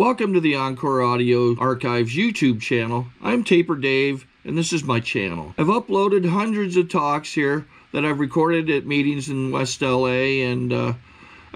Welcome to the Encore Audio Archives YouTube channel. I'm Taper Dave, and this is my channel. I've uploaded hundreds of talks here that I've recorded at meetings in West LA, and I've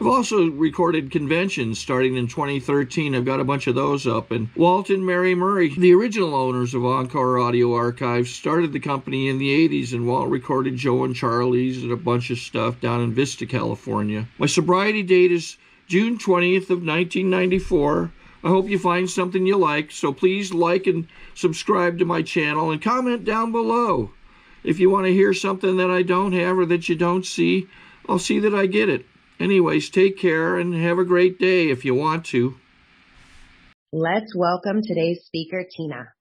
also recorded conventions starting in 2013. I've got a bunch of those up. And Walt and Mary Murray, the original owners of Encore Audio Archives, started the company in the 80s, and Walt recorded Joe and Charlie's and a bunch of stuff down in Vista, California. My sobriety date is June 20th of 1994. I hope you find something you like, so please like and subscribe to my channel and comment down below. If you want to hear something that I don't have or that you don't see, I'll see that I get it. Anyways, take care and have a great day if you want to. Let's welcome today's speaker, Tina.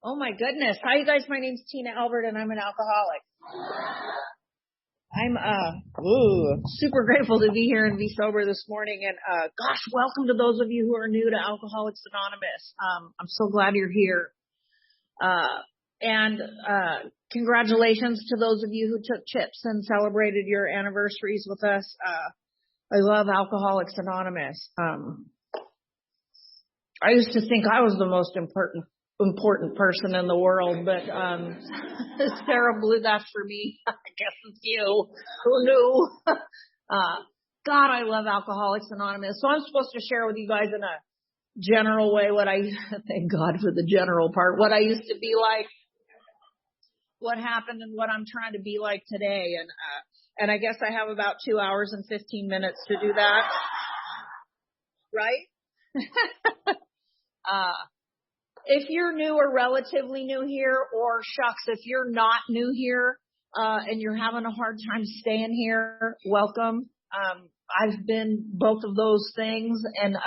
Oh my goodness. Hi you guys, my name's Tina Albert and I'm an alcoholic. I'm super grateful to be here and be sober this morning. And gosh, welcome to those of you who are new to Alcoholics Anonymous. I'm so glad you're here. And congratulations to those of you who took chips and celebrated your anniversaries with us. I love Alcoholics Anonymous. I used to think I was the most important person in the world, but Sarah blew that for me. I guess it's you. Who knew? God, I love Alcoholics Anonymous. So I'm supposed to share with you guys in a general way what I, thank God for the general part, what I used to be like, what happened, and what I'm trying to be like today. And I guess I have about 2 hours and 15 minutes to do that. Right? If you're new or relatively new here, or shucks, if you're not new here, and you're having a hard time staying here, welcome. I've been both of those things, and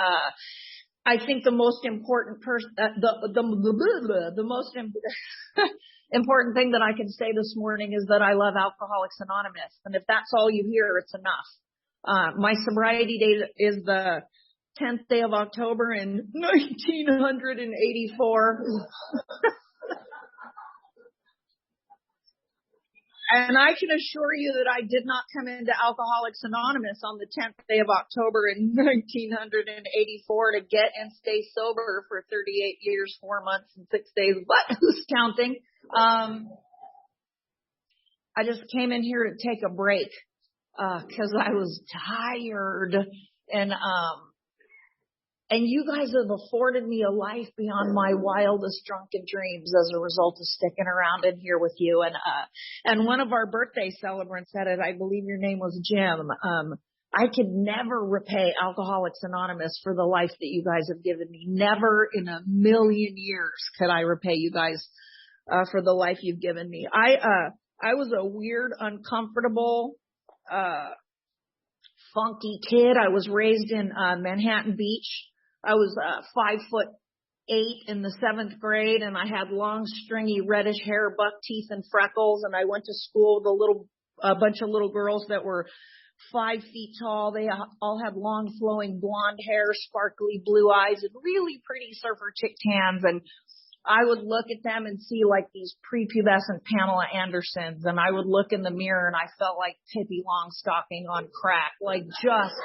I think the most important the most important thing that I can say this morning is that I love Alcoholics Anonymous, and if that's all you hear, it's enough. My sobriety date is the 10th day of October in 1984. And I can assure you that I did not come into Alcoholics Anonymous on the 10th day of October in 1984 to get and stay sober for 38 years, 4 months, and 6 days. But who's counting? I just came in here to take a break because I was tired. And you guys have afforded me a life beyond my wildest drunken dreams as a result of sticking around in here with you. And one of our birthday celebrants said it, I believe your name was Jim. I could never repay Alcoholics Anonymous for the life that you guys have given me. Never in a million years could I repay you guys for the life you've given me. I was a weird, uncomfortable, funky kid. I was raised in Manhattan Beach. I was 5'8" in the 7th grade, and I had long, stringy, reddish hair, buck teeth, and freckles. And I went to school with a bunch of little girls that were 5 feet tall. They all had long, flowing blonde hair, sparkly blue eyes, and really pretty surfer chick tans. And I would look at them and see like these prepubescent Pamela Andersons, and I would look in the mirror and I felt like Pippi Longstocking on crack, like just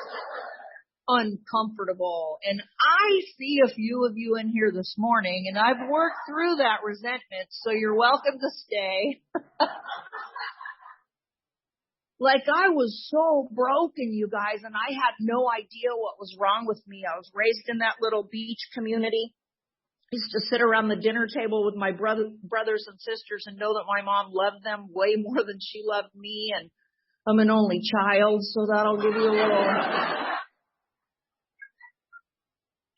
uncomfortable. And I see a few of you in here this morning, and I've worked through that resentment, so you're welcome to stay. Like, I was so broken, you guys, and I had no idea what was wrong with me. I was raised in that little beach community. I used to sit around the dinner table with my brothers and sisters and know that my mom loved them way more than she loved me. And I'm an only child, so that'll give you a little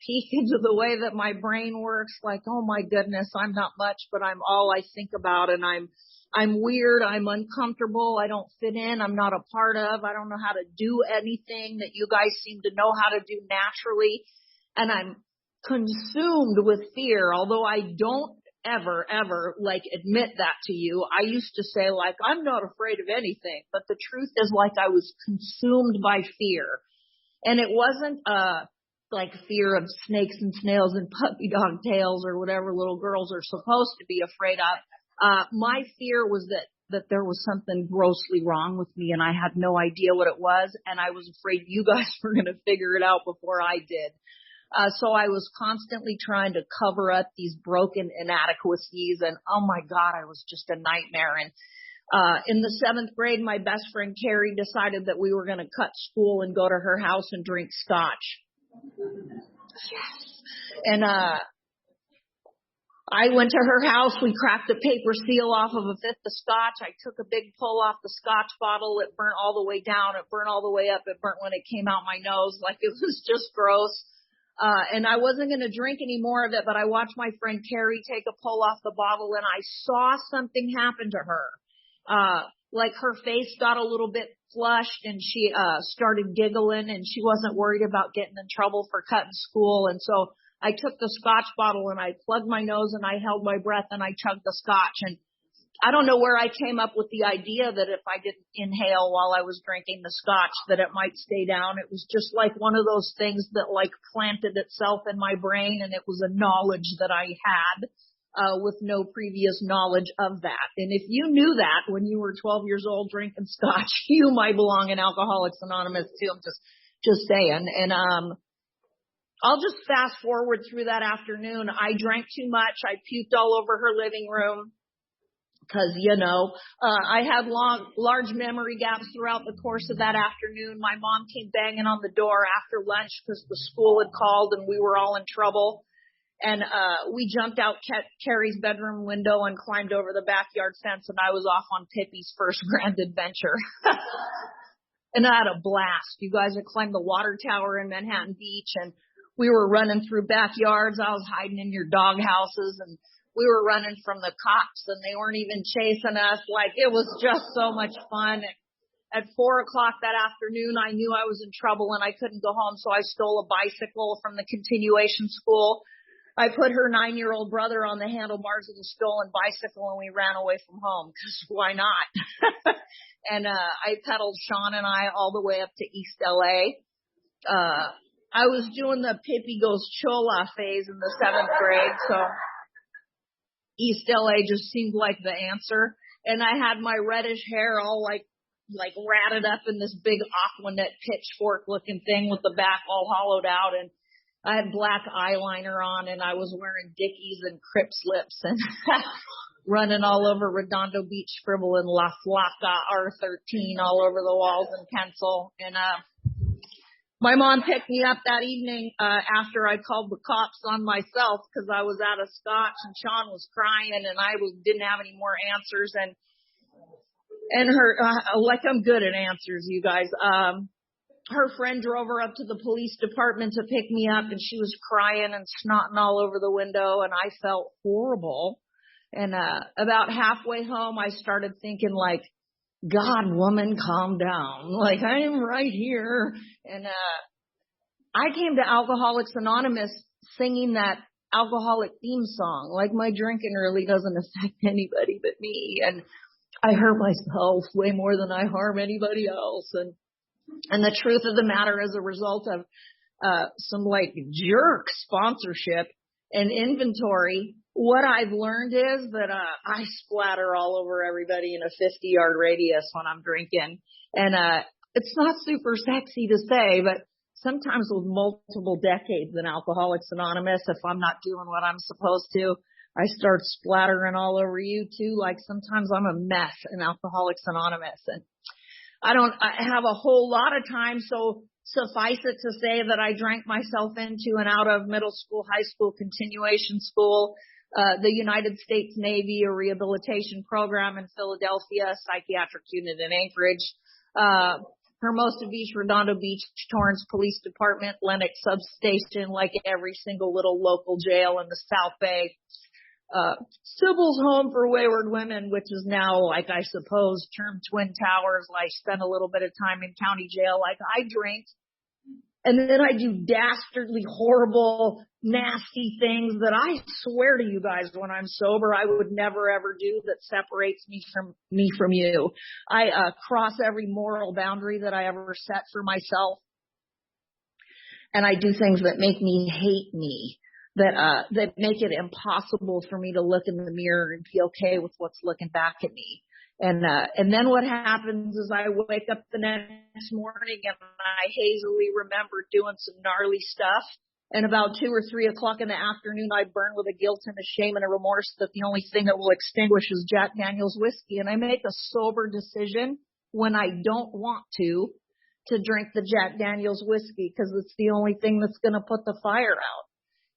peek into the way that my brain works. Like, oh my goodness, I'm not much, but I'm all I think about. And I'm weird. I'm uncomfortable. I don't fit in. I'm not a part of. I don't know how to do anything that you guys seem to know how to do naturally. And I'm consumed with fear, although I don't ever like admit that to you. I used to say like, I'm not afraid of anything, but the truth is like I was consumed by fear. And it wasn't like fear of snakes and snails and puppy dog tails or whatever little girls are supposed to be afraid of. My fear was that that there was something grossly wrong with me, and I had no idea what it was, and I was afraid you guys were going to figure it out before I did. So I was constantly trying to cover up these broken inadequacies, and oh my God, I was just a nightmare. And in the 7th grade, my best friend Carrie decided that we were going to cut school and go to her house and drink scotch. Yes. And I went to her house. We cracked a paper seal off of a 5th of scotch. I took a big pull off the scotch bottle. It burnt all the way down. It burnt all the way up. It burnt when it came out my nose. Like, it was just gross. And I wasn't going to drink any more of it, but I watched my friend Carrie take a pull off the bottle, and I saw something happen to her. Like, her face got a little bit flushed, and she started giggling, and she wasn't worried about getting in trouble for cutting school. And so I took the scotch bottle and I plugged my nose and I held my breath and I chugged the scotch. And I don't know where I came up with the idea that if I didn't inhale while I was drinking the scotch, that it might stay down. It was just like one of those things that like planted itself in my brain, and it was a knowledge that I had with no previous knowledge of that. And if you knew that when you were 12 years old drinking scotch, you might belong in Alcoholics Anonymous too. I'm just saying. And I'll just fast forward through that afternoon. I drank too much. I puked all over her living room. Because, I had large memory gaps throughout the course of that afternoon. My mom came banging on the door after lunch because the school had called and we were all in trouble. And we jumped out Carrie's bedroom window and climbed over the backyard fence, and I was off on Pippi's first grand adventure. And I had a blast. You guys had climbed the water tower in Manhattan Beach, and we were running through backyards. I was hiding in your dog houses, and we were running from the cops, and they weren't even chasing us. Like, it was just so much fun. At 4 o'clock that afternoon, I knew I was in trouble and I couldn't go home, so I stole a bicycle from the continuation school. I put her 9-year-old brother on the handlebars of the stolen bicycle, and we ran away from home, because why not? And I pedaled Sean and I all the way up to East L.A. I was doing the Pippi Goes Chola phase in the 7th grade, so East LA just seemed like the answer. And I had my reddish hair all like ratted up in this big Aquanet pitchfork looking thing with the back all hollowed out. And I had black eyeliner on, and I was wearing Dickies and Crip slips and running all over Redondo Beach, scribbling La Flaca R13 all over the walls in pencil. And my mom picked me up that evening after I called the cops on myself because I was out of scotch, and Sean was crying, and I didn't have any more answers. And her, like, I'm good at answers, you guys. Her friend drove her up to the police department to pick me up, and she was crying and snotting all over the window, and I felt horrible. And about halfway home, I started thinking, like, God, woman, calm down. Like, I am right here. And I came to Alcoholics Anonymous singing that alcoholic theme song. Like, my drinking really doesn't affect anybody but me. And I hurt myself way more than I harm anybody else. And the truth of the matter, as a result of some like jerk sponsorship and inventory, what I've learned is that I splatter all over everybody in a 50-yard radius when I'm drinking. And it's not super sexy to say, but sometimes with multiple decades in Alcoholics Anonymous, if I'm not doing what I'm supposed to, I start splattering all over you too. Like, sometimes I'm a mess in Alcoholics Anonymous. And I have a whole lot of time, so suffice it to say that I drank myself into and out of middle school, high school, continuation school, the United States Navy, a rehabilitation program in Philadelphia, psychiatric unit in Anchorage, Hermosa Beach, Redondo Beach, Torrance Police Department, Lenox Substation, like every single little local jail in the South Bay, Sybil's Home for Wayward Women, which is now, like, I suppose, termed Twin Towers. I spent a little bit of time in county jail. Like, I drink, and then I do dastardly, horrible, nasty things that I swear to you guys, when I'm sober, I would never ever do, that separates me from you. I cross every moral boundary that I ever set for myself, and I do things that make me hate me, that make it impossible for me to look in the mirror and be okay with what's looking back at me. And then what happens is I wake up the next morning and I hazily remember doing some gnarly stuff. And about 2 or 3 o'clock in the afternoon, I burn with a guilt and a shame and a remorse that the only thing that will extinguish is Jack Daniel's whiskey. And I make a sober decision when I don't want to drink the Jack Daniel's whiskey because it's the only thing that's going to put the fire out.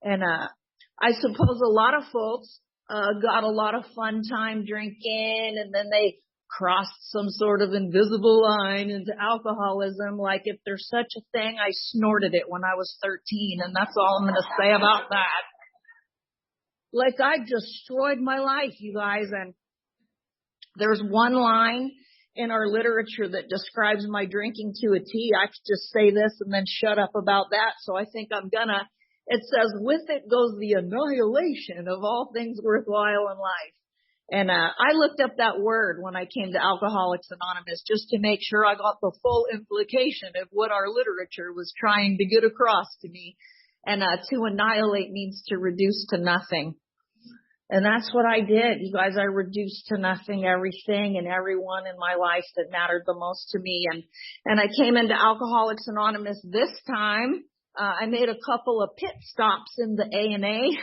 And I suppose a lot of folks got a lot of fun time drinking, and then they crossed some sort of invisible line into alcoholism. Like, if there's such a thing, I snorted it when I was 13, and that's all I'm going to say about that. Like, I destroyed my life, you guys, and there's one line in our literature that describes my drinking to a T. I could just say this and then shut up about that, so I think I'm gonna. It says, with it goes the annihilation of all things worthwhile in life. And I looked up that word when I came to Alcoholics Anonymous just to make sure I got the full implication of what our literature was trying to get across to me. And to annihilate means to reduce to nothing. And that's what I did. You guys, I reduced to nothing everything and everyone in my life that mattered the most to me. And I came into Alcoholics Anonymous this time. I made a couple of pit stops in the A&A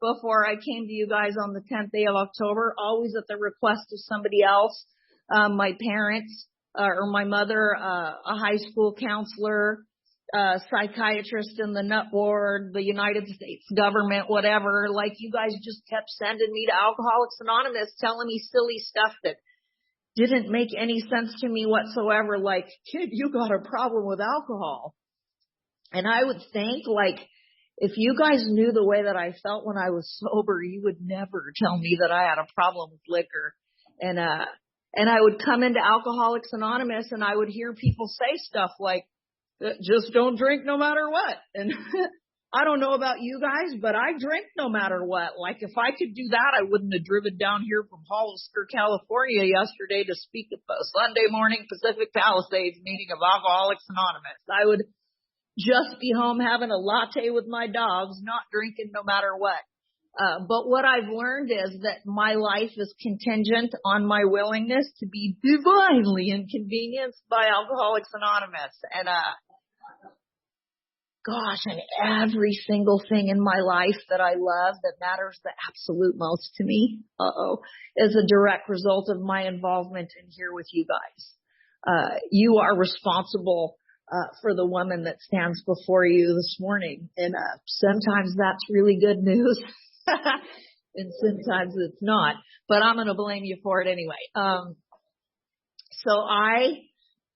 before I came to you guys on the 10th day of October, always at the request of somebody else, my parents, or my mother, a high school counselor, psychiatrist in the nut ward, the United States government, whatever. Like, you guys just kept sending me to Alcoholics Anonymous, telling me silly stuff that didn't make any sense to me whatsoever. Like, kid, you got a problem with alcohol. And I would think, like, if you guys knew the way that I felt when I was sober, you would never tell me that I had a problem with liquor. And I would come into Alcoholics Anonymous and I would hear people say stuff like, just don't drink no matter what. And I don't know about you guys, but I drink no matter what. Like, if I could do that, I wouldn't have driven down here from Hollister, California yesterday to speak at the Sunday morning Pacific Palisades meeting of Alcoholics Anonymous. I would just be home having a latte with my dogs, not drinking no matter what. But what I've learned is that my life is contingent on my willingness to be divinely inconvenienced by Alcoholics Anonymous. And, gosh, and every single thing in my life that I love that matters the absolute most to me, is a direct result of my involvement in here with you guys. You are responsible for the woman that stands before you this morning. And sometimes that's really good news. And sometimes it's not. But I'm going to blame you for it anyway. So I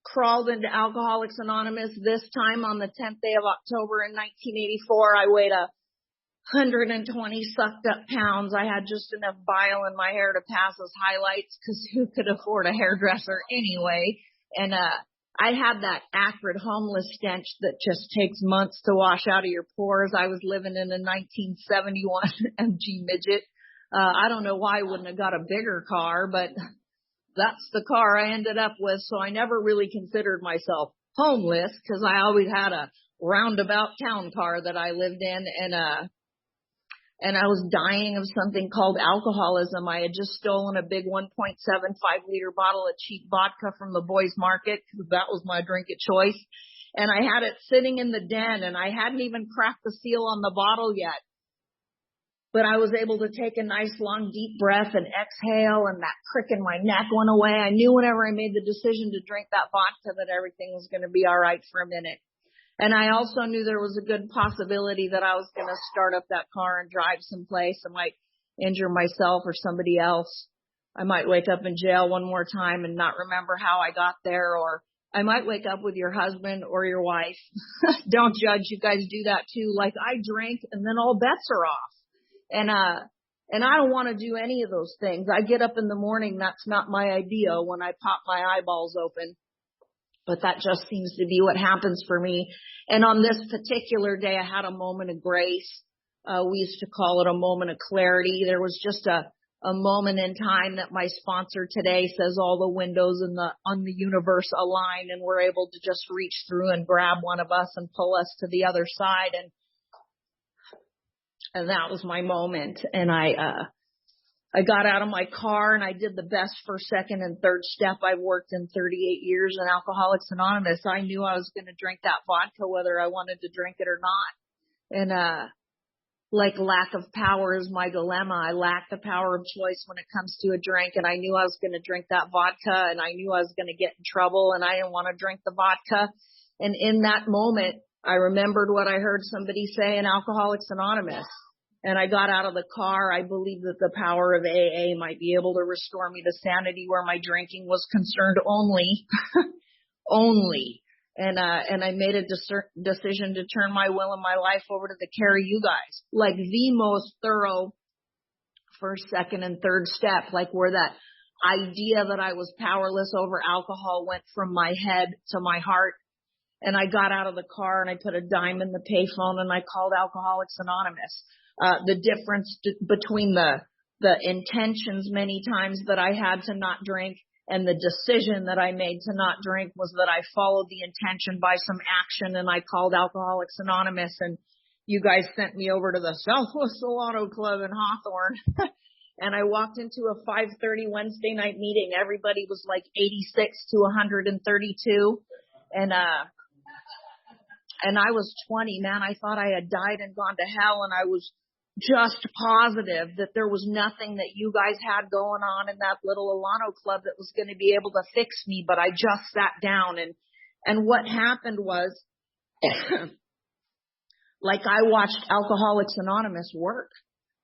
crawled into Alcoholics Anonymous this time on the 10th day of October in 1984. I weighed 120 sucked up pounds. I had just enough bile in my hair to pass as highlights because who could afford a hairdresser anyway? And I had that acrid homeless stench that just takes months to wash out of your pores. I was living in a 1971 MG midget. I don't know why I wouldn't have got a bigger car, but that's the car I ended up with. So I never really considered myself homeless because I always had a roundabout town car that I lived in. And I was dying of something called alcoholism. I had just stolen a big 1.75 liter bottle of cheap vodka from the boys market because that was my drink of choice. And I had it sitting in the den and I hadn't even cracked the seal on the bottle yet. But I was able to take a nice long deep breath and exhale, and that crick in my neck went away. I knew whenever I made the decision to drink that vodka that everything was going to be all right for a minute. And I also knew there was a good possibility that I was going to start up that car and drive someplace. I might injure myself or somebody else. I might wake up in jail one more time and not remember how I got there, or I might wake up with your husband or your wife. Don't judge. You guys do that too. Like, I drink and then all bets are off. And I don't want to do any of those things. I get up in the morning. That's not my idea when I pop my eyeballs open. But that just seems to be what happens for me. And on this particular day, I had a moment of grace. We used to call it a moment of clarity. There was just a moment in time that my sponsor today says all the windows on the universe align, and we're able to just reach through and grab one of us and pull us to the other side. And that was my moment. And I got out of my car and I did the best first, second, and third step I've worked in 38 years in Alcoholics Anonymous. I knew I was going to drink that vodka whether I wanted to drink it or not. And, like lack of power is my dilemma. I lack the power of choice when it comes to a drink, and I knew I was going to drink that vodka, and I knew I was going to get in trouble, and I didn't want to drink the vodka. And in that moment, I remembered what I heard somebody say in Alcoholics Anonymous. And I got out of the car. I believed that the power of AA might be able to restore me to sanity where my drinking was concerned only. Only. And I made a decision to turn my will and my life over to the care of you guys. Like the most thorough first, second, and third step. Like where that idea that I was powerless over alcohol went from my head to my heart. And I got out of the car and I put a dime in the payphone and I called Alcoholics Anonymous. The difference between the intentions many times that I had to not drink and the decision that I made to not drink was that I followed the intention by some action, and I called Alcoholics Anonymous, and you guys sent me over to the Southwest Solano Club in Hawthorne. And I walked into a 5:30 Wednesday night meeting. Everybody was like 86 to 132. And I was 20, man. I thought I had died and gone to hell, and I was just positive that there was nothing that you guys had going on in that little Alano club that was going to be able to fix me. But I just sat down, and what happened was, like I watched Alcoholics Anonymous work.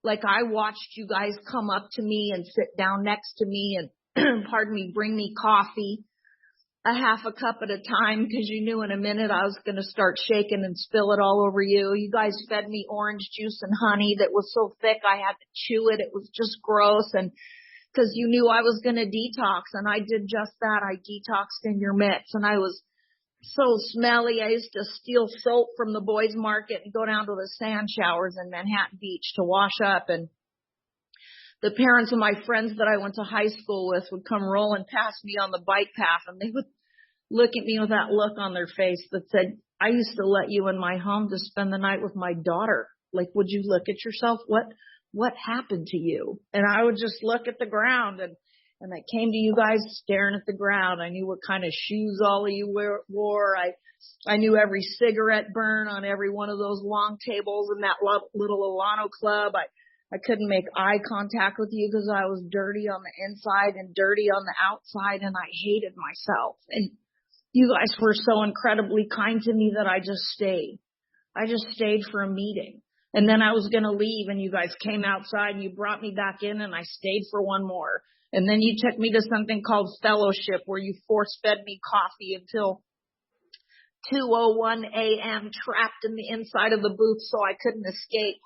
Like I watched you guys come up to me and sit down next to me and, pardon me, bring me coffee. A half a cup at a time, because you knew in a minute I was going to start shaking and spill it all over you. You guys fed me orange juice and honey that was so thick I had to chew it. It was just gross. And because you knew I was going to detox, and I did just that. I detoxed in your midst, and I was so smelly. I used to steal soap from the boys' market and go down to the sand showers in Manhattan Beach to wash up. And the parents of my friends that I went to high school with would come rolling past me on the bike path, and they would look at me with that look on their face that said, I used to let you in my home to spend the night with my daughter. Like, would you look at yourself? What happened to you? And I would just look at the ground, and I came to you guys staring at the ground. I knew what kind of shoes all of you wore. I knew every cigarette burn on every one of those long tables in that little Alano club. I couldn't make eye contact with you because I was dirty on the inside and dirty on the outside, and I hated myself. And you guys were so incredibly kind to me that I just stayed. I just stayed for a meeting. And then I was going to leave, and you guys came outside and you brought me back in, and I stayed for one more. And then you took me to something called fellowship, where you force-fed me coffee until 2:01 a.m. trapped in the inside of the booth so I couldn't escape.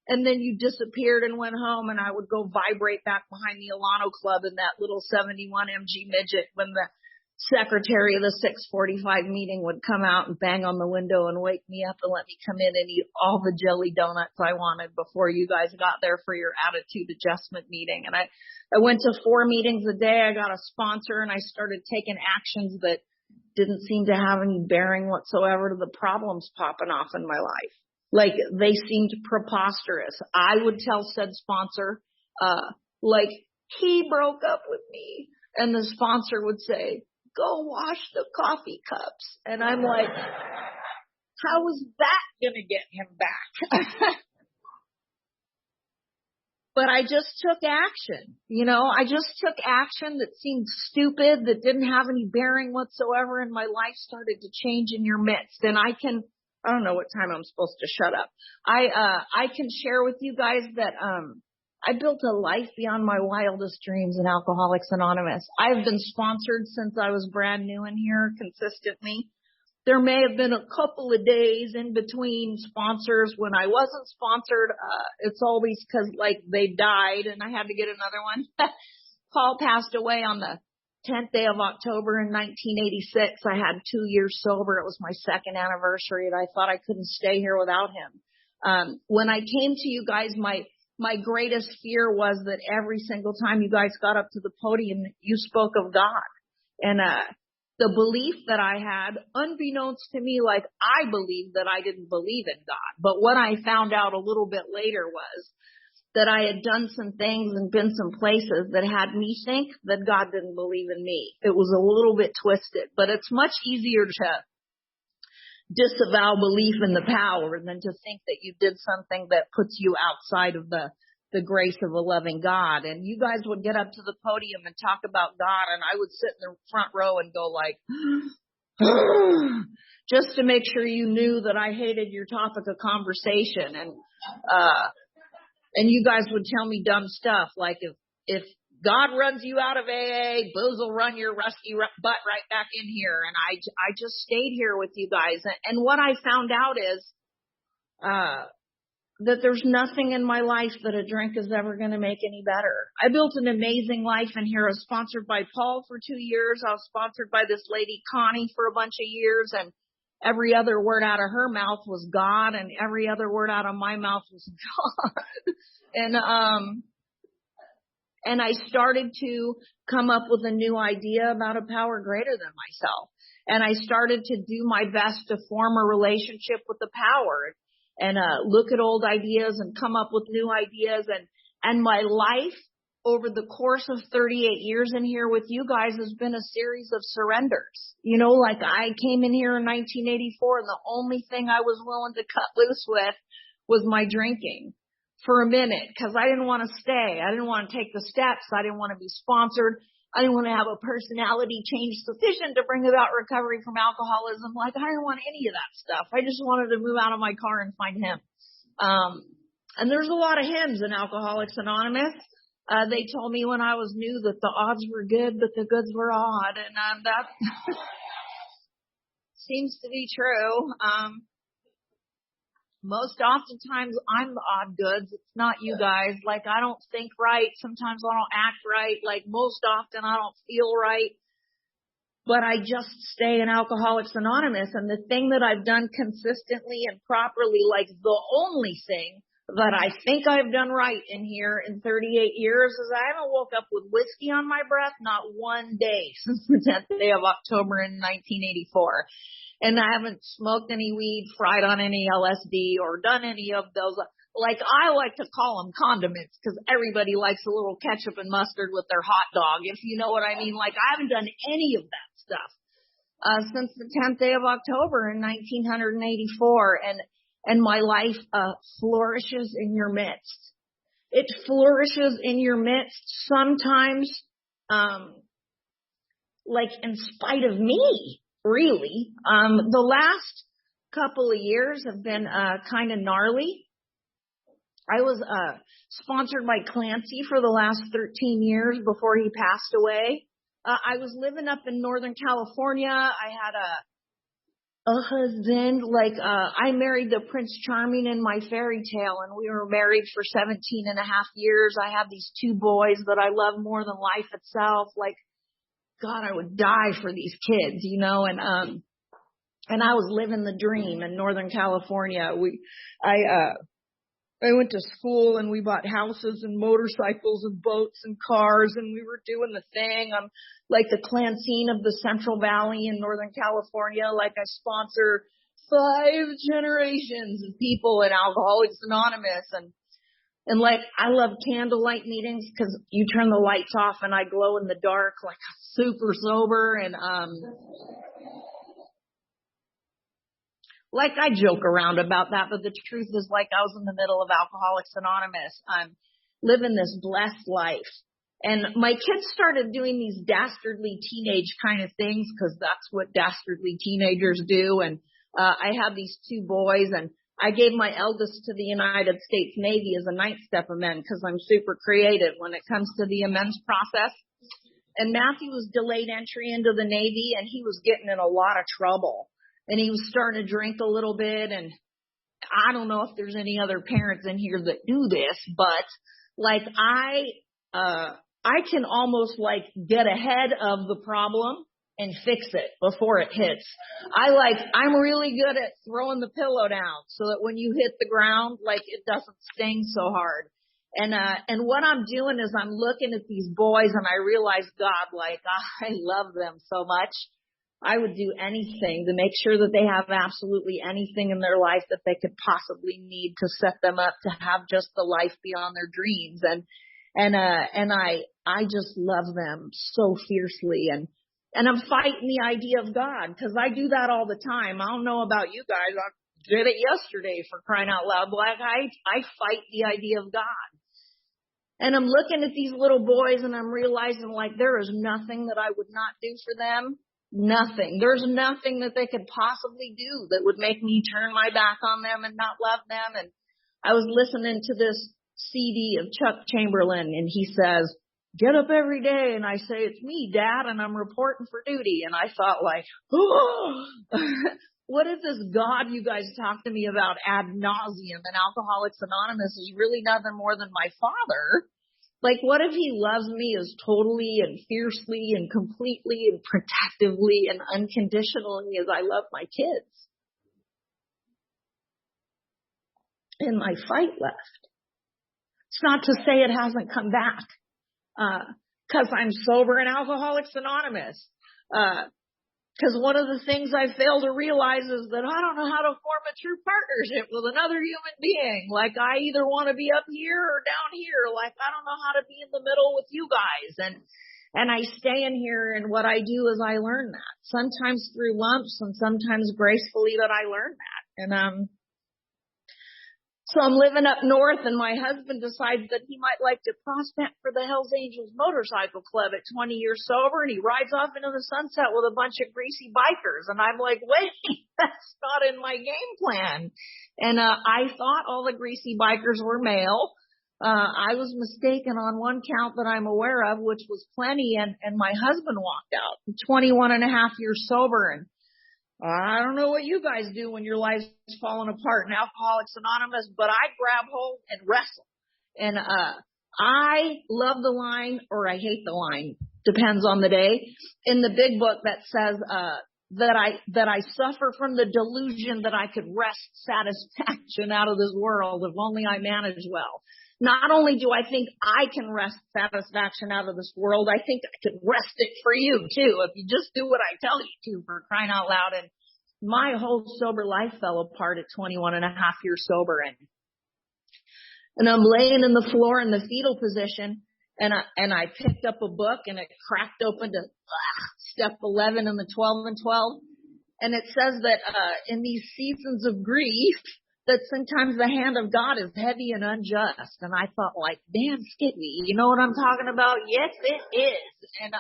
And then you disappeared and went home, and I would go vibrate back behind the Alano Club in that little 71 mg midget when the secretary of the 6:45 meeting would come out and bang on the window and wake me up and let me come in and eat all the jelly donuts I wanted before you guys got there for your attitude adjustment meeting. And I went to 4 meetings a day. I got a sponsor, and I started taking actions that didn't seem to have any bearing whatsoever to the problems popping off in my life. Like, they seemed preposterous. I would tell said sponsor, like, he broke up with me. And the sponsor would say, go wash the coffee cups. And I'm like, how is that going to get him back? But I just took action. You know, I just took action that seemed stupid, that didn't have any bearing whatsoever. And my life started to change in your midst. And I don't know what time I'm supposed to shut up. I can share with you guys that, I built a life beyond my wildest dreams in Alcoholics Anonymous. I've been sponsored since I was brand new in here consistently. There may have been a couple of days in between sponsors when I wasn't sponsored. It's always because, like, they died and I had to get another one. Paul passed away on the 10th day of October in 1986. I had 2 years sober. It was my 2nd anniversary, and I thought I couldn't stay here without him. When I came to you guys, my greatest fear was that every single time you guys got up to the podium, you spoke of God. And the belief that I had, unbeknownst to me, like, I believed that I didn't believe in God. But what I found out a little bit later was that I had done some things and been some places that had me think that God didn't believe in me. It was a little bit twisted, but it's much easier to disavow belief in the power than to think that you did something that puts you outside of the grace of a loving God. And you guys would get up to the podium and talk about God, and I would sit in the front row and go like, just to make sure you knew that I hated your topic of conversation. And you guys would tell me dumb stuff like, if God runs you out of AA, Booze will run your rusty butt right back in here. And I just stayed here with you guys. And what I found out is that there's nothing in my life that a drink is ever going to make any better. I built an amazing life in here. I was sponsored by Paul for 2 years. I was sponsored by this lady, Connie, for a bunch of years. And every other word out of her mouth was God, and every other word out of my mouth was God. And I started to come up with a new idea about a power greater than myself. And I started to do my best to form a relationship with the power and look at old ideas and come up with new ideas. And my life over the course of 38 years in here with you guys has been a series of surrenders. You know, like I came in here in 1984 and the only thing I was willing to cut loose with was my drinking for a minute, because I didn't want to stay. I didn't want to take the steps. I didn't want to be sponsored. I didn't want to have a personality change sufficient to bring about recovery from alcoholism. Like, I didn't want any of that stuff. I just wanted to move out of my car and find him. And there's a lot of hymns in Alcoholics Anonymous. They told me when I was new that the odds were good, but the goods were odd. And that seems to be true. Most oftentimes I'm the odd goods. It's not you guys. Like, I don't think right. Sometimes I don't act right. Like, most often I don't feel right. But I just stay in Alcoholics Anonymous. And the thing that I've done consistently and properly, like the only thing that I think I've done right in here in 38 years is I haven't woke up with whiskey on my breath not one day since the 10th day of October in 1984. And I haven't smoked any weed, fried on any LSD, or done any of those. Like, I like to call them condiments because everybody likes a little ketchup and mustard with their hot dog, if you know what I mean. Like, I haven't done any of that stuff since the 10th day of October in 1984. And my life flourishes in your midst. It flourishes in your midst sometimes, like in spite of me. Really. The last couple of years have been kind of gnarly. I was sponsored by Clancy for the last 13 years before he passed away. I was living up in Northern California. I had a husband. I married the Prince Charming in my fairy tale, and we were married for 17 and a half years. I have these 2 boys that I love more than life itself. Like, God, I would die for these kids, you know, and I was living the dream in Northern California. I went to school and we bought houses and motorcycles and boats and cars, and we were doing the thing. I'm like the Clancine of the Central Valley in Northern California. Like, I sponsor 5 generations of people in Alcoholics Anonymous, and like, I love candlelight meetings because you turn the lights off and I glow in the dark, like super sober. And, like, I joke around about that, but the truth is, like, I was in the middle of Alcoholics Anonymous. I'm living this blessed life. And my kids started doing these dastardly teenage kind of things because that's what dastardly teenagers do. And, I have these 2 boys, and I gave my eldest to the United States Navy as a 9th step amend because I'm super creative when it comes to the amends process. And Matthew was delayed entry into the Navy, and he was getting in a lot of trouble. And he was starting to drink a little bit. And I don't know if there's any other parents in here that do this, but like, I can almost like get ahead of the problem and fix it before it hits. I'm really good at throwing the pillow down so that when you hit the ground, like, it doesn't sting so hard. And what I'm doing is I'm looking at these boys and I realize, God, like, I love them so much. I would do anything to make sure that they have absolutely anything in their life that they could possibly need to set them up to have just the life beyond their dreams. And I just love them so fiercely. And I'm fighting the idea of God, because I do that all the time. I don't know about you guys. I did it yesterday, for crying out loud. Like I fight the idea of God. And I'm looking at these little boys and I'm realizing, like, there is nothing that I would not do for them. Nothing. There's nothing that they could possibly do that would make me turn my back on them and not love them. And I was listening to this CD of Chuck Chamberlain, and he says, get up every day. And I say, it's me, Dad, and I'm reporting for duty. And I thought, like, oh, what if this God you guys talk to me about ad nauseum and Alcoholics Anonymous is really nothing more than my father? Like, what if he loves me as totally and fiercely and completely and protectively and unconditionally as I love my kids? And my fight left. It's not to say it hasn't come back, because I'm sober in Alcoholics Anonymous. Because one of the things I fail to realize is that I don't know how to form a true partnership with another human being. Like, I either want to be up here or down here. Like, I don't know how to be in the middle with you guys. And I stay in here, and what I do is I learn that. Sometimes through lumps and sometimes gracefully, that I learn that. And so I'm living up north, and my husband decides that he might like to prospect for the Hells Angels Motorcycle Club at 20 years sober, and he rides off into the sunset with a bunch of greasy bikers. And I'm like, wait, that's not in my game plan. And I thought all the greasy bikers were male. I was mistaken on one count that I'm aware of, which was plenty, and my husband walked out, 21 and a half years sober. And I don't know what you guys do when your life's falling apart in Alcoholics Anonymous, but I grab hold and wrestle. And I love the line, or I hate the line, depends on the day, in the big book that says that I suffer from the delusion that I could wrest satisfaction out of this world if only I manage well. Not only do I think I can wrest satisfaction out of this world, I think I could wrest it for you too, if you just do what I tell you to, for crying out loud. And my whole sober life fell apart at 21 and a half years sober. And I'm laying in the floor in the fetal position, and I picked up a book, and it cracked open to step 11 and the 12 and 12. And it says that in these seasons of grief, that sometimes the hand of God is heavy and unjust. And I thought, like, damn, Skippy, you know what I'm talking about? Yes, it is.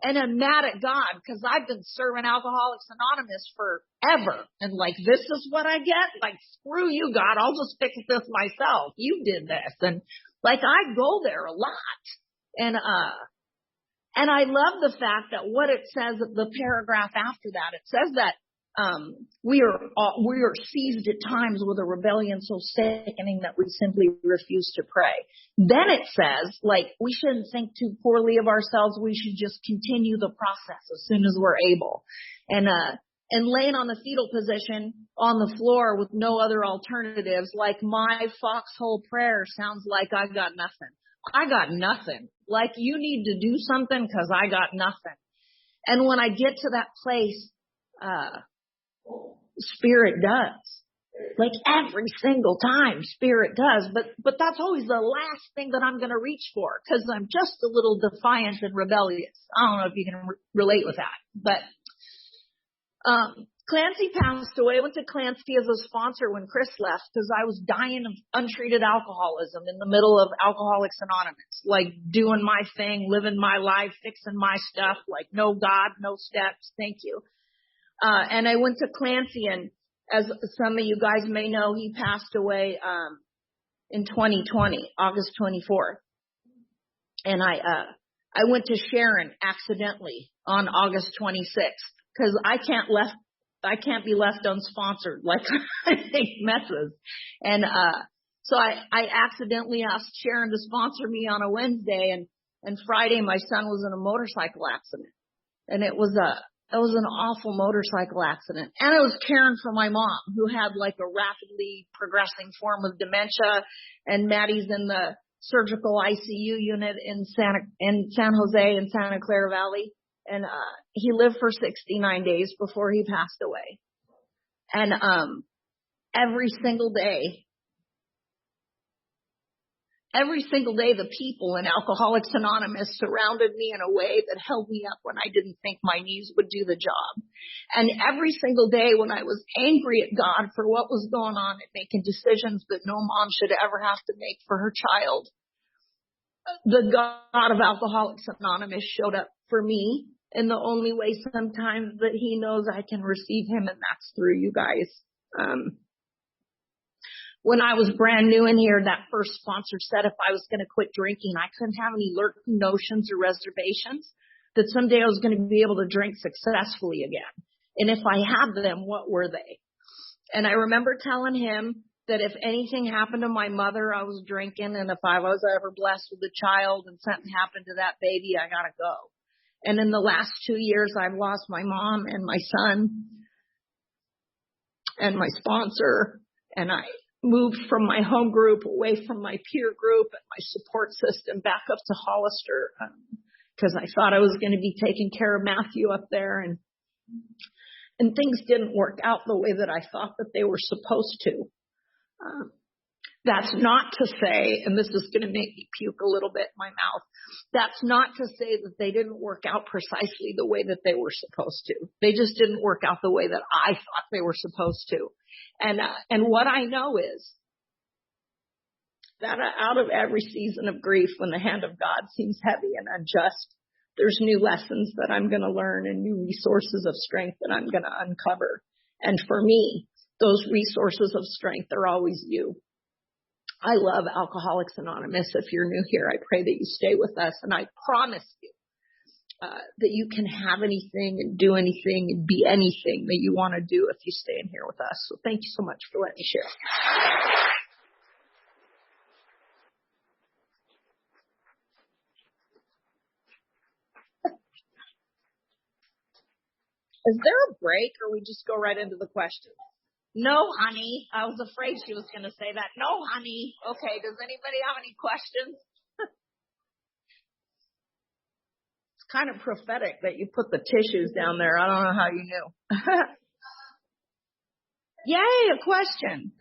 And I'm mad at God, because I've been serving Alcoholics Anonymous forever. And like, this is what I get? Like, screw you, God. I'll just fix this myself. You did this. And like, I go there a lot. And I love the fact that what it says, the paragraph after that, it says that we are seized at times with a rebellion so sickening that we simply refuse to pray. Then it says, like, we shouldn't think too poorly of ourselves. We should just continue the process as soon as we're able. And laying on the fetal position on the floor with no other alternatives, like, my foxhole prayer sounds like I got nothing. I got nothing. Like, you need to do something, because I got nothing. And when I get to that place, Spirit does. Like, every single time, Spirit does. But that's always the last thing that I'm going to reach for, because I'm just a little defiant and rebellious. I don't know if you can relate with that. But Clancy passed away. I went to Clancy as a sponsor when Chris left, because I was dying of untreated alcoholism in the middle of Alcoholics Anonymous. Like, doing my thing, living my life, fixing my stuff. Like, no God, no steps. Thank you. And I went to Clancy, and as some of you guys may know, he passed away in 2020, August 24th. And I went to Sharon accidentally on August 26th, because I can't be left unsponsored. Like, I make messes. And so I accidentally asked Sharon to sponsor me on a Wednesday, and Friday my son was in a motorcycle accident, and it was an awful motorcycle accident. And I was caring for my mom, who had like a rapidly progressing form of dementia, and Maddie's in the surgical ICU unit in San Jose in Santa Clara Valley. And he lived for 69 days before he passed away. And every single day, the people in Alcoholics Anonymous surrounded me in a way that held me up when I didn't think my knees would do the job. And every single day when I was angry at God for what was going on and making decisions that no mom should ever have to make for her child, the God of Alcoholics Anonymous showed up for me in the only way sometimes that he knows I can receive him, and that's through you guys. When I was brand new in here, that first sponsor said if I was going to quit drinking, I couldn't have any lurking notions or reservations that someday I was going to be able to drink successfully again. And if I had them, what were they? And I remember telling him that if anything happened to my mother, I was drinking. And if I was ever blessed with a child and something happened to that baby, I got to go. And in the last 2 years, I've lost my mom and my son and my sponsor. And I moved from my home group, away from my peer group and my support system, back up to Hollister, because I thought I was going to be taking care of Matthew up there, and things didn't work out the way that I thought that they were supposed to. That's not to say, and this is going to make me puke a little bit in my mouth, that's not to say that they didn't work out precisely the way that they were supposed to. They just didn't work out the way that I thought they were supposed to. And what I know is that out of every season of grief, when the hand of God seems heavy and unjust, there's new lessons that I'm going to learn and new resources of strength that I'm going to uncover. And for me, those resources of strength are always you. I love Alcoholics Anonymous. If you're new here, I pray that you stay with us. And I promise you that you can have anything and do anything and be anything that you want to do if you stay in here with us. So thank you so much for letting me share. Is there a break, or we just go right into the questions? No, honey. I was afraid she was going to say that. No, honey. Okay. Does anybody have any questions? It's kind of prophetic that you put the tissues down there. I don't know how you knew. Yay, a question.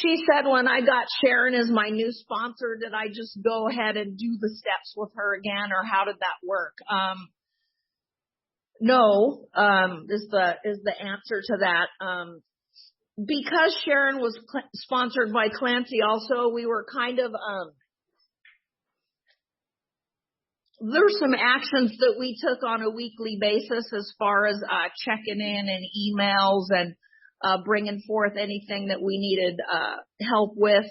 She said when I got Sharon as my new sponsor, did I just go ahead and do the steps with her again, or how did that work? No, is the answer to that. Because Sharon was sponsored by Clancy also, we were kind of, there's some actions that we took on a weekly basis as far as checking in and emails and bringing forth anything that we needed help with.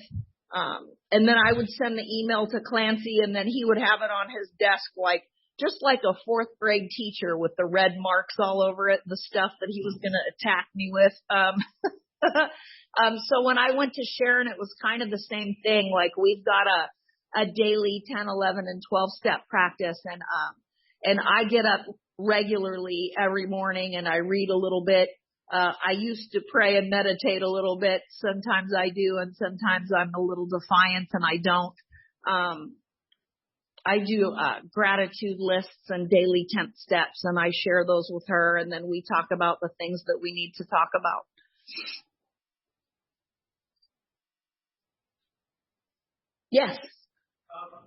And then I would send the email to Clancy, and then he would have it on his desk just like a fourth grade teacher with the red marks all over it, the stuff that he was going to attack me with. So when I went to Sharon, it was kind of the same thing. Like, we've got a daily 10, 11, and 12 step practice. And I get up regularly every morning and I read a little bit. I used to pray and meditate a little bit. Sometimes I do, and sometimes I'm a little defiant and I don't. I do gratitude lists and daily 10 steps, and I share those with her, and then we talk about the things that we need to talk about. Yes.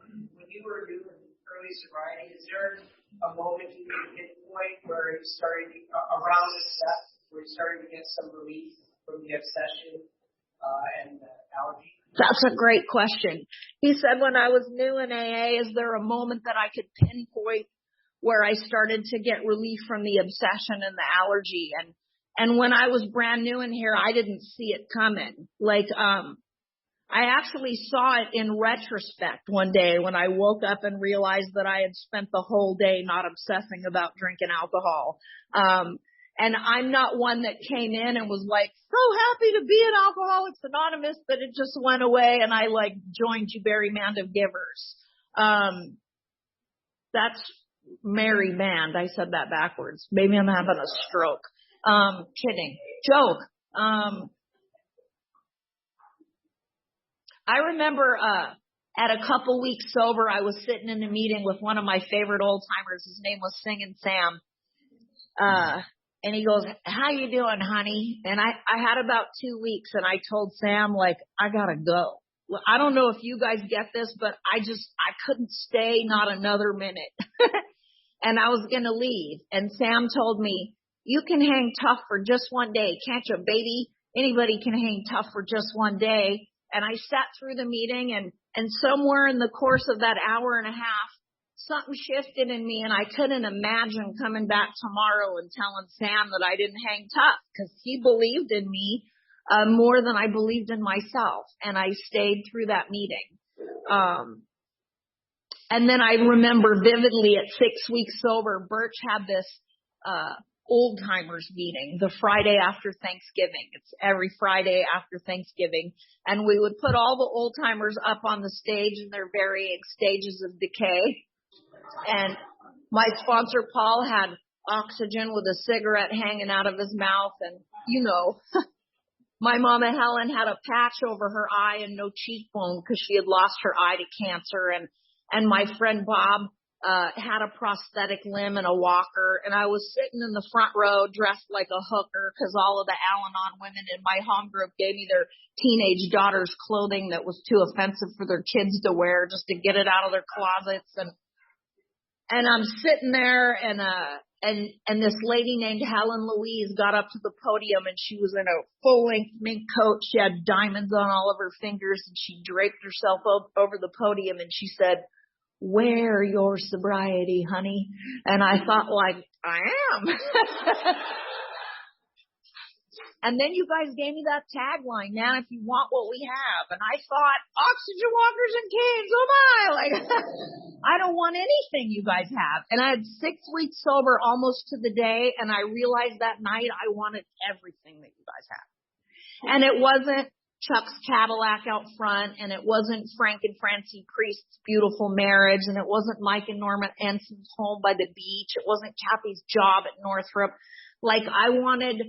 When you were new in early sobriety, is there a moment you could pinpoint where you started around the steps, where you started to get some relief from the obsession and the allergy? That's a great question. He said when I was new in AA, is there a moment that I could pinpoint where I started to get relief from the obsession and the allergy? And when I was brand new in here, I didn't see it coming. I actually saw it in retrospect one day when I woke up and realized that I had spent the whole day not obsessing about drinking alcohol. And I'm not one that came in and was like, so happy to be an Alcoholics Anonymous, that it just went away and I joined you Berry Band of Givers. That's Mary Band. I said that backwards. Maybe I'm having a stroke. Kidding. Joke. I remember at a couple weeks sober, I was sitting in a meeting with one of my favorite old timers. His name was Singin' Sam. And he goes, "How you doing, honey?" And I had about 2 weeks, and I told Sam, like, I gotta go. Well, I don't know if you guys get this, but I couldn't stay not another minute. And I was going to leave. And Sam told me, "You can hang tough for just one day. Can't you, baby? Anybody can hang tough for just one day." And I sat through the meeting, and somewhere in the course of that hour and a half, something shifted in me, and I couldn't imagine coming back tomorrow and telling Sam that I didn't hang tough, because he believed in me more than I believed in myself. And I stayed through that meeting. And then I remember vividly at 6 weeks sober, Birch had this old timers meeting the Friday after Thanksgiving. It's every Friday after Thanksgiving. And we would put all the old timers up on the stage in their varying stages of decay. And my sponsor, Paul, had oxygen with a cigarette hanging out of his mouth. And, you know, my mama Helen had a patch over her eye and no cheekbone because she had lost her eye to cancer. And my friend Bob had a prosthetic limb and a walker. And I was sitting in the front row dressed like a hooker because all of the Al-Anon women in my home group gave me their teenage daughters' clothing that was too offensive for their kids to wear just to get it out of their closets. And I'm sitting there, and this lady named Helen Louise got up to the podium, and she was in a full-length mink coat. She had diamonds on all of her fingers, and she draped herself over the podium, and she said, "Wear your sobriety, honey." And I thought, like, I am. And then you guys gave me that tagline, "Now if you want what we have." And I thought, oxygen walkers and canes, oh my, like, I don't want anything you guys have. And I had 6 weeks sober almost to the day, and I realized that night I wanted everything that you guys have. And it wasn't Chuck's Cadillac out front, and it wasn't Frank and Francie Priest's beautiful marriage, and it wasn't Mike and Norma Enson's home by the beach. It wasn't Kathy's job at Northrop. Like, I wanted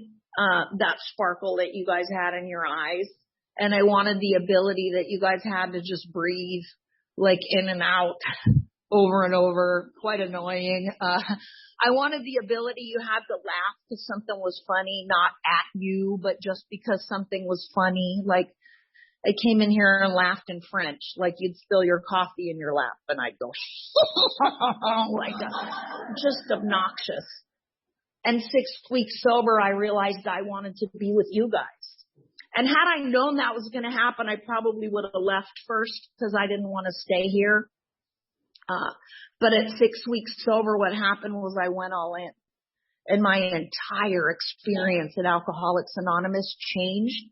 that sparkle that you guys had in your eyes. And I wanted the ability that you guys had to just breathe, like, in and out over and over. Quite annoying. I wanted the ability you had to laugh because something was funny, not at you, but just because something was funny. Like, I came in here and laughed in French, like you'd spill your coffee in your lap, and I'd go, like, just obnoxious. And 6 weeks sober, I realized I wanted to be with you guys. And had I known that was going to happen, I probably would have left first because I didn't want to stay here. But at 6 weeks sober, what happened was I went all in. And my entire experience at Alcoholics Anonymous changed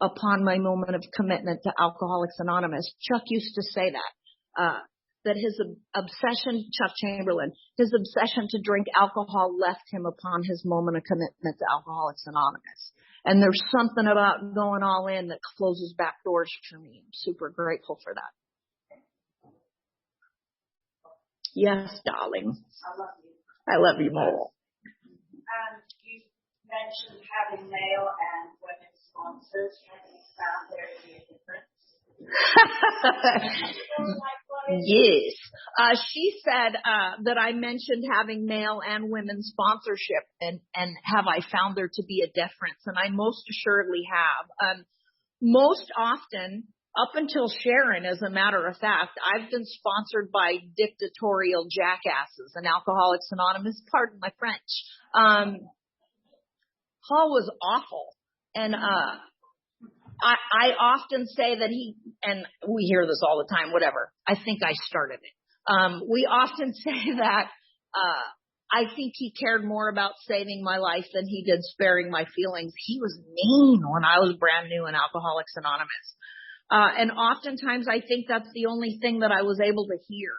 upon my moment of commitment to Alcoholics Anonymous. Chuck used to say that his obsession, Chuck Chamberlain, his obsession to drink alcohol left him upon his moment of commitment to Alcoholics Anonymous. And there's something about going all in that closes back doors for me. I'm super grateful for that. Yes, darling. I love you more. You mentioned having male and women sponsors. Have you found there to be a difference? Yes. She said that I mentioned having male and women sponsorship, and have I found there to be a difference? And I most assuredly have. Most often, up until Sharon, as a matter of fact, I've been sponsored by dictatorial jackasses and Alcoholics Anonymous. Pardon my French. Paul was awful. And I often say that and we hear this all the time, whatever. I think I started it. We often say that I think he cared more about saving my life than he did sparing my feelings. He was mean when I was brand new in Alcoholics Anonymous. And oftentimes I think that's the only thing that I was able to hear.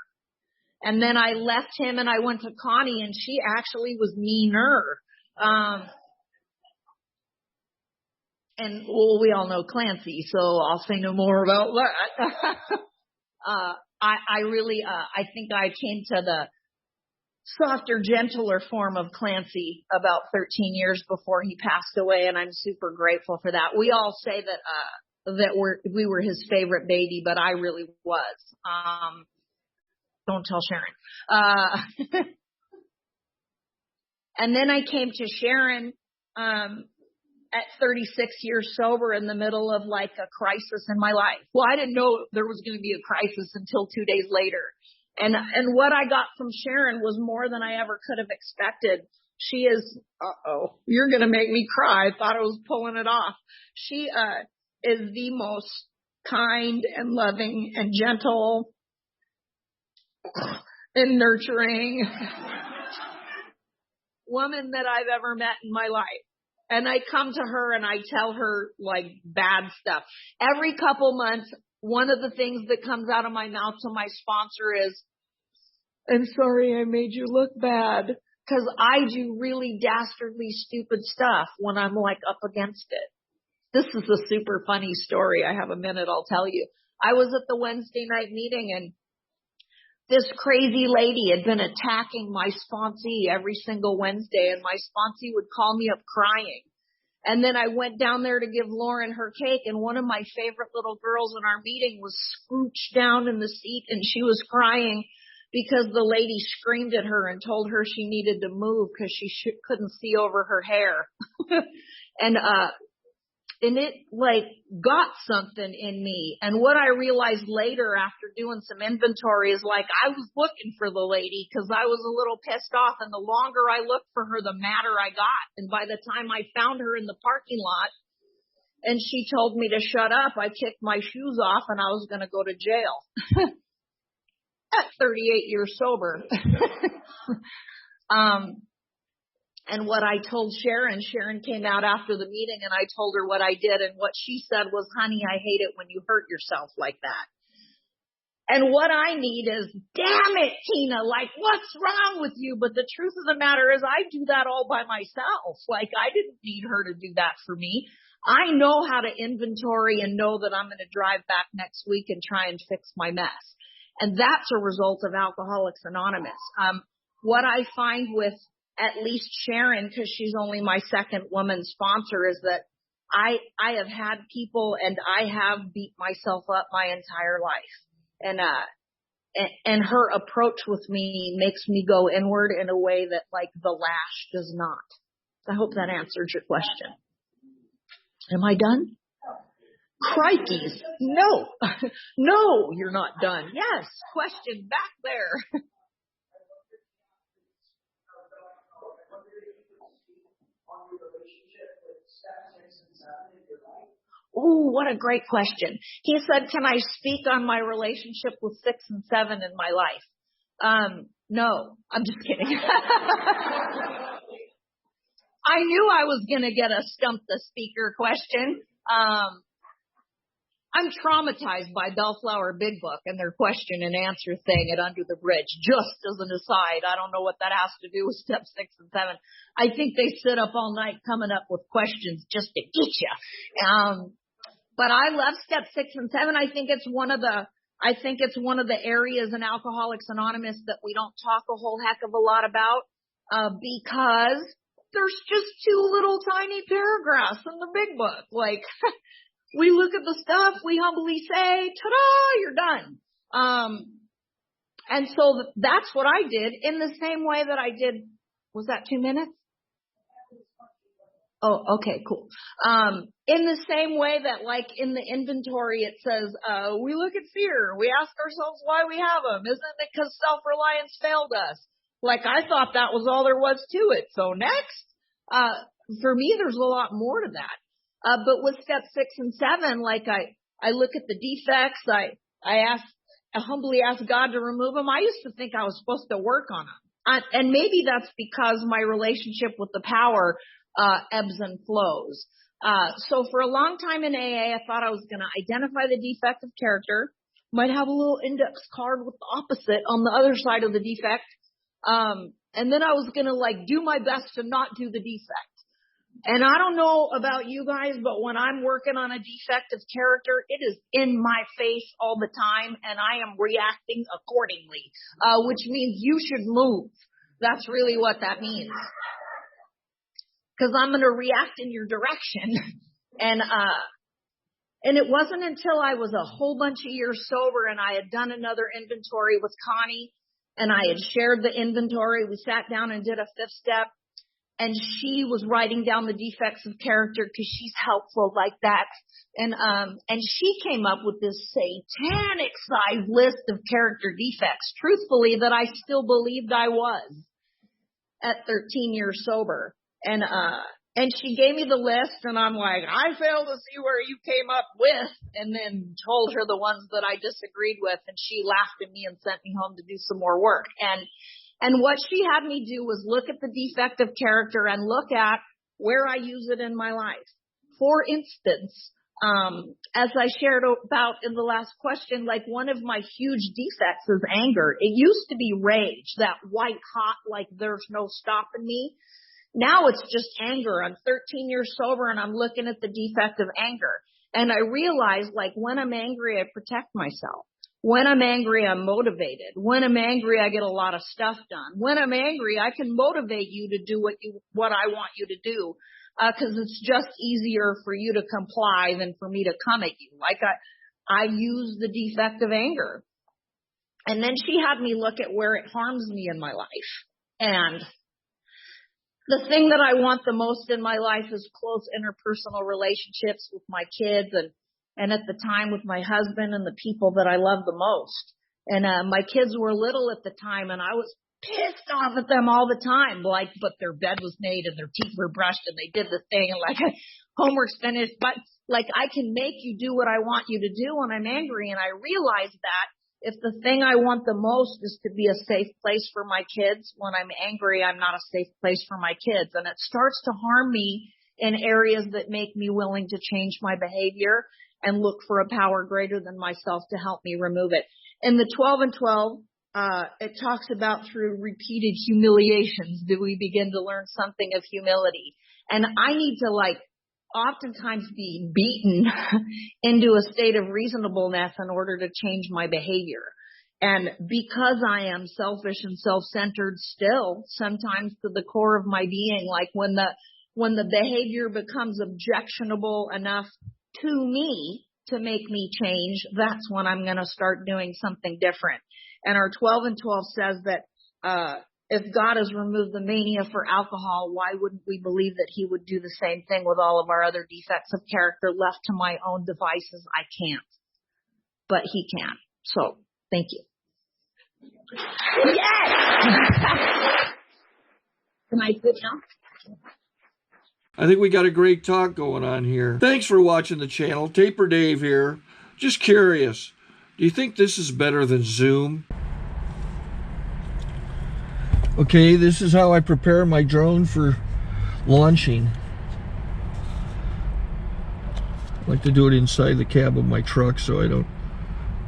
And then I left him and I went to Connie, and she actually was meaner. And well, we all know Clancy, so I'll say no more about that. I really, I think I came to softer, gentler form of Clancy about 13 years before he passed away, and I'm super grateful for that. We all say that we were his favorite baby, but I really was. Don't tell Sharon. And then I came to Sharon at 36 years sober in the middle of like a crisis in my life. Well, I didn't know there was going to be a crisis until 2 days later. And what I got from Sharon was more than I ever could have expected. She is, you're going to make me cry. I thought I was pulling it off. She is the most kind and loving and gentle and nurturing woman that I've ever met in my life. And I come to her and I tell her like bad stuff. Every couple months, one of the things that comes out of my mouth to my sponsor is, I'm sorry I made you look bad. Because I do really dastardly stupid stuff when I'm like up against it. This is a super funny story. I have a minute, I'll tell you. I was at the Wednesday night meeting and this crazy lady had been attacking my sponsee every single Wednesday, and my sponsee would call me up crying. And then I went down there to give Lauren her cake, and one of my favorite little girls in our meeting was scrooched down in the seat, and she was crying because the lady screamed at her and told her she needed to move because she couldn't see over her hair. And it like got something in me. And what I realized later after doing some inventory is like I was looking for the lady because I was a little pissed off. And the longer I looked for her, the madder I got. And by the time I found her in the parking lot and she told me to shut up, I kicked my shoes off and I was going to go to jail. At 38 years sober. And what I told Sharon came out after the meeting and I told her what I did. And what she said was, honey, I hate it when you hurt yourself like that. And what I need is, damn it, Tina, like what's wrong with you? But the truth of the matter is I do that all by myself. Like I didn't need her to do that for me. I know how to inventory and know that I'm going to drive back next week and try and fix my mess. And that's a result of Alcoholics Anonymous. What I find with at least Sharon, because she's only my second woman sponsor, is that I have had people and I have beat myself up my entire life. And her approach with me makes me go inward in a way that like the lash does not. I hope that answered your question. Am I done? Crikeys. No. No, you're not done. Yes. Question back there. Oh, what a great question. He said, can I speak on my relationship with 6 and 7 in my life? No, I'm just kidding. I knew I was going to get a stump the speaker question. I'm traumatized by Bellflower Big Book and their question and answer thing at Under the Bridge. Just as an aside, I don't know what that has to do with step 6 and 7. I think they sit up all night coming up with questions just to get you. But I love step 6 and 7. I think it's one of the areas in Alcoholics Anonymous that we don't talk a whole heck of a lot about, because there's just 2 little tiny paragraphs in the big book. Like, we look at the stuff, we humbly say, ta-da, you're done. And so that's what I did in the same way that I did. Was that 2 minutes? Oh, okay, cool. In the same way that like in the inventory, it says, we look at fear. We ask ourselves why we have them. Isn't it because self-reliance failed us? Like I thought that was all there was to it. So next, for me, there's a lot more to that. But with step 6 and 7, like I look at the defects. I humbly ask God to remove them. I used to think I was supposed to work on them. And maybe that's because my relationship with the power ebbs and flows. So for a long time in AA, I thought I was going to identify the defect of character, might have a little index card with the opposite on the other side of the defect. And then I was going to like do my best to not do the defect. And I don't know about you guys, but when I'm working on a defective character, it is in my face all the time, and I am reacting accordingly, which means you should move. That's really what that means. Because I'm going to react in your direction. And it wasn't until I was a whole bunch of years sober and I had done another inventory with Connie and I had shared the inventory. We sat down and did a 5th step, and she was writing down the defects of character because she's helpful like that. And she came up with this satanic size list of character defects, truthfully, that I still believed I was at 13 years sober. And she gave me the list, and I'm like, I fail to see where you came up with, and then told her the ones that I disagreed with, and she laughed at me and sent me home to do some more work. And what she had me do was look at the defect of character and look at where I use it in my life. For instance, as I shared about in the last question, like one of my huge defects is anger. It used to be rage, that white hot, like there's no stopping me. Now it's just anger. I'm 13 years sober and I'm looking at the defect of anger. And I realize, like, when I'm angry, I protect myself. When I'm angry, I'm motivated. When I'm angry, I get a lot of stuff done. When I'm angry, I can motivate you to do what I want you to do. Cause it's just easier for you to comply than for me to come at you. Like I use the defect of anger. And then she had me look at where it harms me in my life. And the thing that I want the most in my life is close interpersonal relationships with my kids and at the time with my husband and the people that I love the most. And my kids were little at the time, and I was pissed off at them all the time. Like, but their bed was made and their teeth were brushed and they did the thing, and like homework's finished. But like, I can make you do what I want you to do when I'm angry. And I realized that if the thing I want the most is to be a safe place for my kids, when I'm angry, I'm not a safe place for my kids. And it starts to harm me in areas that make me willing to change my behavior and look for a power greater than myself to help me remove it. In the 12 and 12, it talks about through repeated humiliations do we begin to learn something of humility. And I need to oftentimes be beaten into a state of reasonableness in order to change my behavior. And because I am selfish and self-centered still, sometimes to the core of my being, like when the behavior becomes objectionable enough to me to make me change, that's when I'm going to start doing something different. And our 12 and 12 says that, if God has removed the mania for alcohol, why wouldn't we believe that he would do the same thing with all of our other defects of character? Left to my own devices, I can't. But he can. So, thank you. Yes! Can I sit now? I think we got a great talk going on here. Thanks for watching the channel. Taper Dave here. Just curious, do you think this is better than Zoom? Okay, this is how I prepare my drone for launching. I like to do it inside the cab of my truck so I'm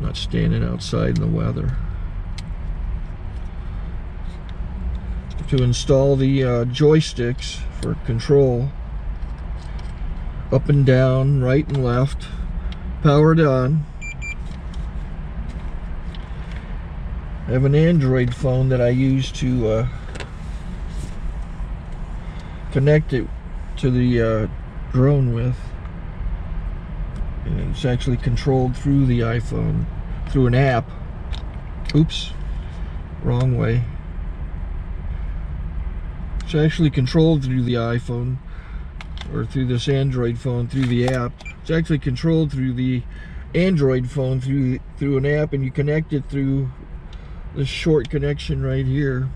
not standing outside in the weather. To install the joysticks for control, up and down, right and left, powered on. I have an Android phone that I use to connect it to the drone with. And it's actually controlled through the iPhone, through an app. Oops, wrong way. It's actually controlled through the iPhone, or through this Android phone, through the app. It's actually controlled through the Android phone, through an app, and you connect it through this short connection right here.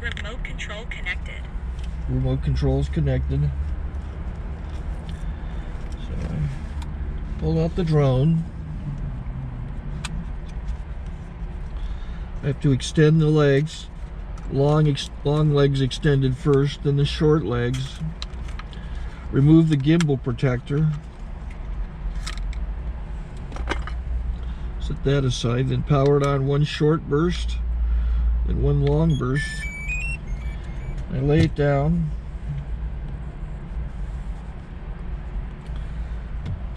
Remote control connected. Remote control's connected. So I pull out the drone. I have to extend the legs. Long legs extended first, then the short legs. Remove the gimbal protector. Set that aside, then power it on one short burst, then one long burst. I lay it down.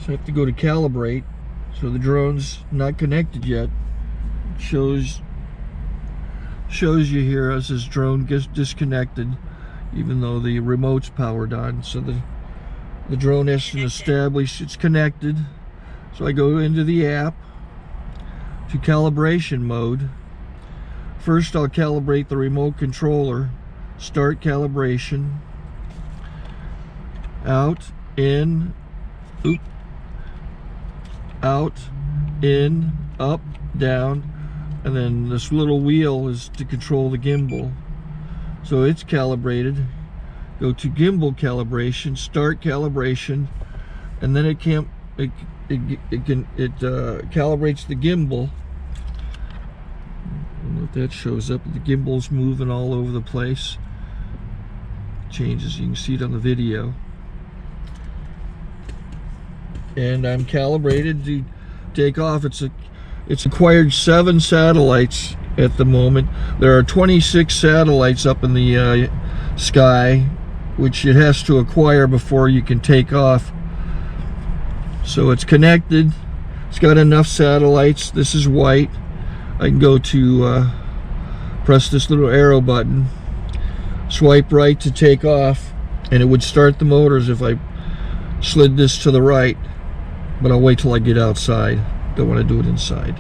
So I have to go to calibrate. So the drone's not connected yet. It shows you here as this drone gets disconnected, even though the remote's powered on. So the drone has to establish it's connected. So I go into the app to calibration mode. First I'll calibrate the remote controller. Start calibration. Out, in, oop, out, in, up, down, and then this little wheel is to control the gimbal. So it's calibrated. Go to gimbal calibration, start calibration, and then it calibrates the gimbal. I don't know if that shows up. The gimbal's moving all over the place. Changes, you can see it on the video. And I'm calibrated to take off. It's acquired 7 satellites at the moment. There are 26 satellites up in the sky, which it has to acquire before you can take off. So it's connected. It's got enough satellites. This is white. I can go to press this little arrow button, swipe right to take off, and it would start the motors if I slid this to the right. But I'll wait till I get outside. Don't want to do it inside.